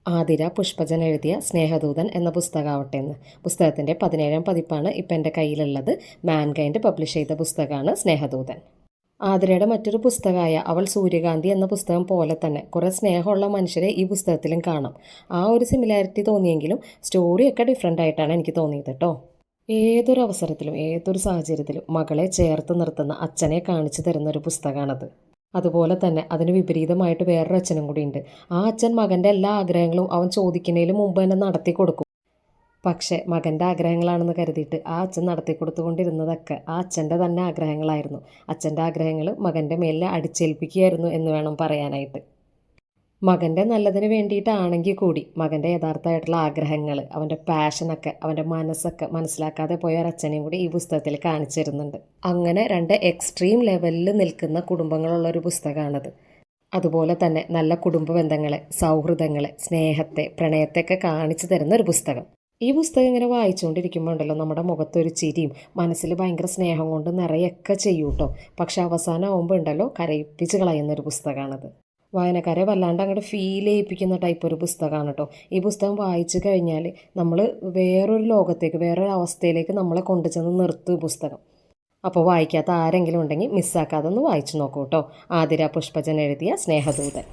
ആതിര പുഷ്പജൻ എഴുതിയ സ്നേഹദൂതൻ എന്ന പുസ്തകമാവട്ടെ എന്ന്. പുസ്തകത്തിൻ്റെ 17ാം പതിപ്പാണ് ഇപ്പം എൻ്റെ കയ്യിലുള്ളത്. മാൻകൈൻഡ് പബ്ലിഷ് ചെയ്ത പുസ്തകമാണ് സ്നേഹദൂതൻ. ആതിരയുടെ മറ്റൊരു പുസ്തകമായ അവൾ സൂര്യകാന്തി എന്ന പുസ്തകം പോലെ തന്നെ കുറേ സ്നേഹമുള്ള മനുഷ്യരെ ഈ പുസ്തകത്തിലും കാണാം. ആ ഒരു സിമിലാരിറ്റി തോന്നിയെങ്കിലും സ്റ്റോറിയൊക്കെ ഡിഫറെൻ്റ് ആയിട്ടാണ് എനിക്ക് തോന്നിയത് കേട്ടോ. ഏതൊരു അവസരത്തിലും ഏതൊരു സാഹചര്യത്തിലും മകളെ ചേർത്ത് നിർത്തുന്ന അച്ഛനെ കാണിച്ചു തരുന്ന ഒരു പുസ്തകമാണത്. അതുപോലെ തന്നെ അതിന് വിപരീതമായിട്ട് വേറൊരു അച്ഛനും കൂടി ഉണ്ട്. ആ അച്ഛൻ മകൻ്റെ എല്ലാ ആഗ്രഹങ്ങളും അവൻ ചോദിക്കുന്നതിന് മുമ്പ് തന്നെ നടത്തി കൊടുക്കും. പക്ഷേ മകൻ്റെ ആഗ്രഹങ്ങളാണെന്ന് കരുതിയിട്ട് ആ അച്ഛൻ നടത്തി കൊടുത്തുകൊണ്ടിരുന്നതൊക്കെ ആ അച്ഛൻ്റെ തന്നെ ആഗ്രഹങ്ങളായിരുന്നു. അച്ഛൻ്റെ ആഗ്രഹങ്ങൾ മകൻ്റെ മേലിൽ അടിച്ചേൽപ്പിക്കുകയായിരുന്നു എന്ന് വേണം പറയാനായിട്ട്. മകൻ്റെ നല്ലതിന് വേണ്ടിയിട്ടാണെങ്കിൽ കൂടി മകൻ്റെ യഥാർത്ഥമായിട്ടുള്ള ആഗ്രഹങ്ങൾ, അവൻ്റെ പാഷനൊക്കെ, അവൻ്റെ മനസ്സൊക്കെ മനസ്സിലാക്കാതെ പോയ ഒരച്ഛനെയും കൂടി ഈ പുസ്തകത്തിൽ കാണിച്ചു തരുന്നുണ്ട്. അങ്ങനെ രണ്ട് എക്സ്ട്രീം ലെവലിൽ നിൽക്കുന്ന കുടുംബങ്ങളുള്ളൊരു പുസ്തകമാണത്. അതുപോലെ തന്നെ നല്ല കുടുംബ ബന്ധങ്ങളെ, സൗഹൃദങ്ങളെ, സ്നേഹത്തെ, പ്രണയത്തെയൊക്കെ കാണിച്ചു തരുന്ന ഒരു പുസ്തകം. ഈ പുസ്തകം ഇങ്ങനെ വായിച്ചുകൊണ്ടിരിക്കുമ്പോൾ ഉണ്ടല്ലോ നമ്മുടെ മുഖത്തൊരു ചിരിയും മനസ്സിൽ ഭയങ്കര സ്നേഹം കൊണ്ട് നിറയൊക്കെ ചെയ്യും കേട്ടോ. പക്ഷെ അവസാനം ആകുമ്പോൾ ഉണ്ടല്ലോ കരയിപ്പിച്ച് കളയുന്നൊരു പുസ്തകമാണത്. വായനക്കാരെ വല്ലാണ്ട് അങ്ങോട്ട് ഫീൽ ചെയ്യിപ്പിക്കുന്ന ടൈപ്പ് ഒരു പുസ്തകമാണ് കേട്ടോ. ഈ പുസ്തകം വായിച്ചു കഴിഞ്ഞാൽ നമ്മൾ വേറൊരു ലോകത്തേക്ക്, വേറൊരു അവസ്ഥയിലേക്ക് നമ്മളെ കൊണ്ടുചെന്ന് നിർത്തും പുസ്തകം. അപ്പോൾ വായിക്കാത്ത ആരെങ്കിലും ഉണ്ടെങ്കിൽ മിസ്സാക്കാതെ ഒന്ന് വായിച്ചു നോക്കൂ കേട്ടോ. ആതിര പുഷ്പജൻ എഴുതിയ സ്നേഹദൂതൻ.